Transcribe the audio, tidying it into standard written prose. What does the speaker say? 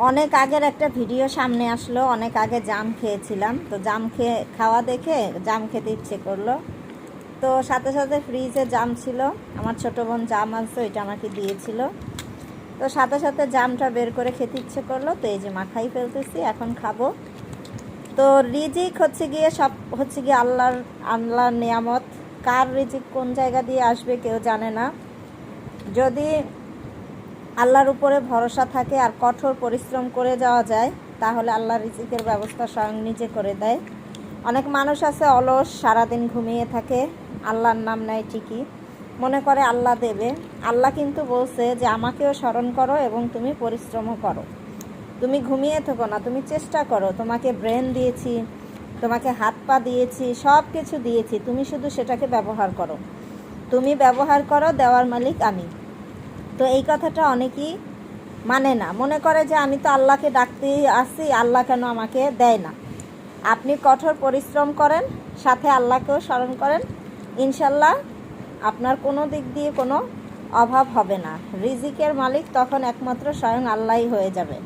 অনেক আগের একটা ভিডিও সামনে আসলো। অনেক আগে জাম খেয়েছিলাম, তো জাম খাওয়া দেখে জাম খেতে ইচ্ছে করলো। তো সাথে সাথে ফ্রিজে জাম ছিল, আমার ছোটো বোন জাম আনছে, ওইটা আমাকে দিয়েছিল। তো সাথে সাথে জামটা বের করে খেতে ইচ্ছে করলো, তো এই যে মাখাই ফেলতেছি, এখন খাবো। তো রিজিক হচ্ছে গিয়ে সব হচ্ছে গিয়ে আল্লাহর নিয়ামত। কার রিজিক কোন জায়গা দিয়ে আসবে কেউ জানে না। যদি আল্লাহর উপরে ভরসা থাকে আর কঠোর পরিশ্রম করে যাওয়া যায়, তাহলে আল্লাহ রিজিকের ব্যবস্থা স্বয়ং নিজে করে দেয়। অনেক মানুষ আছে অলস, সারাদিন ঘুমিয়ে থাকে, আল্লাহর নাম নেয় ঠিকই, মনে করে আল্লাহ দেবে। আল্লাহ কিন্তু বলছে যে আমাকেও স্মরণ করো এবং তুমি পরিশ্রমও করো। তুমি ঘুমিয়ে থেকো না, তুমি চেষ্টা করো। তোমাকে ব্রেন দিয়েছি, তোমাকে হাত পা দিয়েছি, সব কিছু দিয়েছি, তুমি শুধু সেটাকে ব্যবহার করো। তুমি ব্যবহার করো, দেওয়ার মালিক আমি। তো এই কথাটা অনেকেই মানে না, মনে করে যে আমি তো আল্লাহকে ডাকতেই আসি, আল্লাহ কেন আমাকে দেয় না। আপনি কঠোর পরিশ্রম করেন, সাথে আল্লাহকেও স্মরণ করেন, ইনশাল্লাহ আপনার কোনো দিক দিয়ে কোনো অভাব হবে না। রিজিকের মালিক তখন একমাত্র স্বয়ং আল্লাহই হয়ে যাবে।